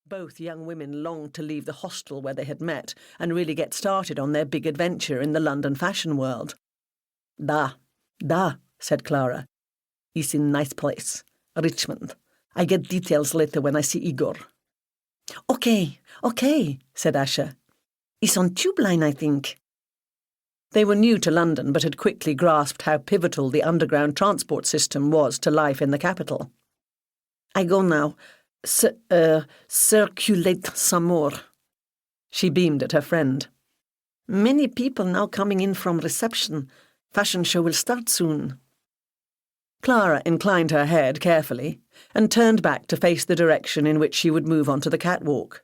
Both young women longed to leave the hostel where they had met and really get started on their big adventure in the London fashion world. Da, said Clara. It's in nice place. Richmond. I get details later when I see Igor. Okay, said Asha. It's on Tube Line, I think. They were new to London but had quickly grasped how pivotal the underground transport system was to life in the capital. I go now. Circulate some more. She beamed at her friend. Many people now coming in from reception. Fashion show will start soon. Clara inclined her head carefully and turned back to face the direction in which she would move onto the catwalk.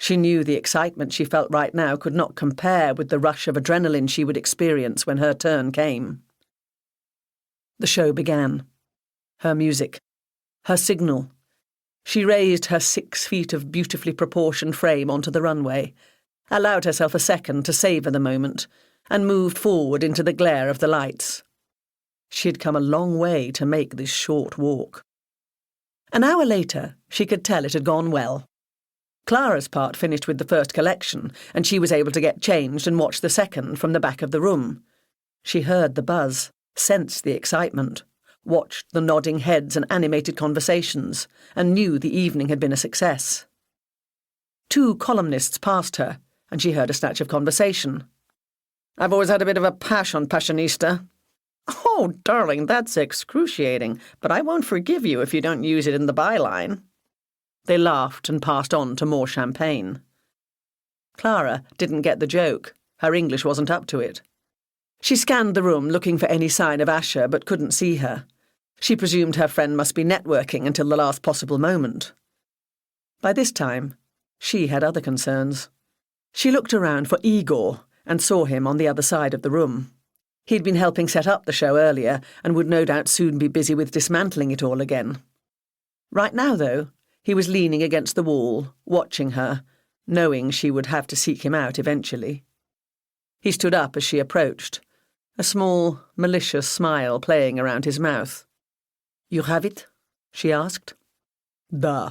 She knew the excitement she felt right now could not compare with the rush of adrenaline she would experience when her turn came. The show began. Her music. Her signal. She raised her 6 feet of beautifully proportioned frame onto the runway, allowed herself a second to savour the moment, and moved forward into the glare of the lights. She had come a long way to make this short walk. An hour later, she could tell it had gone well. Clara's part finished with the first collection, and she was able to get changed and watch the second from the back of the room. She heard the buzz, sensed the excitement, watched the nodding heads and animated conversations, and knew the evening had been a success. 2 columnists passed her, and she heard a snatch of conversation. I've always had a bit of a pash on Passionista. Oh, darling, that's excruciating, but I won't forgive you if you don't use it in the byline. They laughed and passed on to more champagne. Clara didn't get the joke. Her English wasn't up to it. She scanned the room looking for any sign of Asha but couldn't see her. She presumed her friend must be networking until the last possible moment. By this time, she had other concerns. She looked around for Igor and saw him on the other side of the room. He'd been helping set up the show earlier and would no doubt soon be busy with dismantling it all again. Right now, though, he was leaning against the wall, watching her, knowing she would have to seek him out eventually. He stood up as she approached, a small, malicious smile playing around his mouth. You have it? She asked. Duh.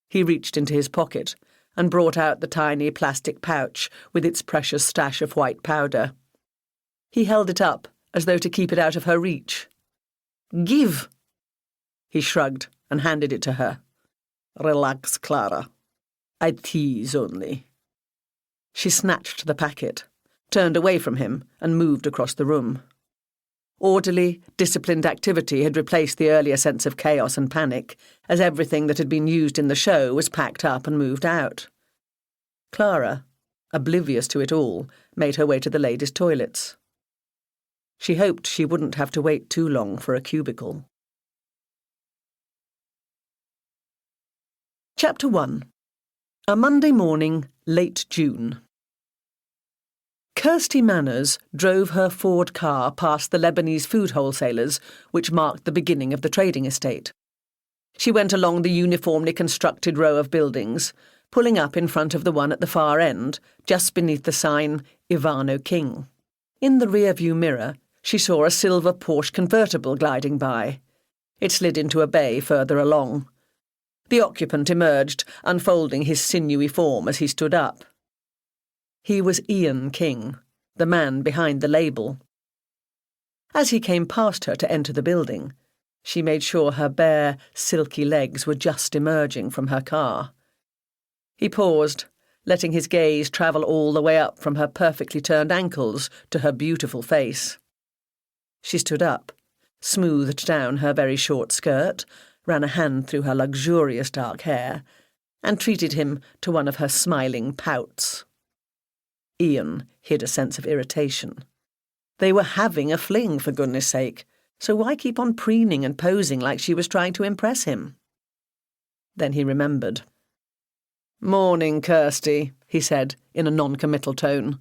He reached into his pocket and brought out the tiny plastic pouch with its precious stash of white powder. He held it up as though to keep it out of her reach. Give! He shrugged and handed it to her. Relax, Clara. I tease only. She snatched the packet, turned away from him, and moved across the room. Orderly, disciplined activity had replaced the earlier sense of chaos and panic, as everything that had been used in the show was packed up and moved out. Clara, oblivious to it all, made her way to the ladies' toilets. She hoped she wouldn't have to wait too long for a cubicle. Chapter 1. A Monday morning, late June. Kirsty Manners drove her Ford car past the Lebanese food wholesalers, which marked the beginning of the trading estate. She went along the uniformly constructed row of buildings, pulling up in front of the one at the far end, just beneath the sign, Ivano King. In the rear-view mirror, she saw a silver Porsche convertible gliding by. It slid into a bay further along. The occupant emerged, unfolding his sinewy form as he stood up. He was Ian King, the man behind the label. As he came past her to enter the building, she made sure her bare, silky legs were just emerging from her car. He paused, letting his gaze travel all the way up from her perfectly turned ankles to her beautiful face. She stood up, smoothed down her very short skirt, ran a hand through her luxurious dark hair, and treated him to one of her smiling pouts. Ian hid a sense of irritation. They were having a fling, for goodness sake, so why keep on preening and posing like she was trying to impress him? Then he remembered. "Morning, Kirsty," he said, in a non-committal tone.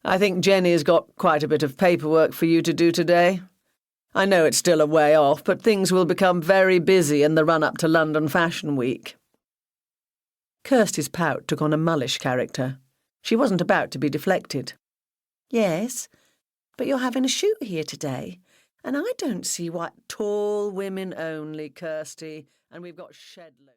"I think Jenny's got quite a bit of paperwork for you to do today. I know it's still a way off, but things will become very busy in the run-up to London Fashion Week." Kirsty's pout took on a mullish character. She wasn't about to be deflected. "Yes, but you're having a shoot here today, and I don't see why—" "Tall women only, Kirsty, and we've got shed loads."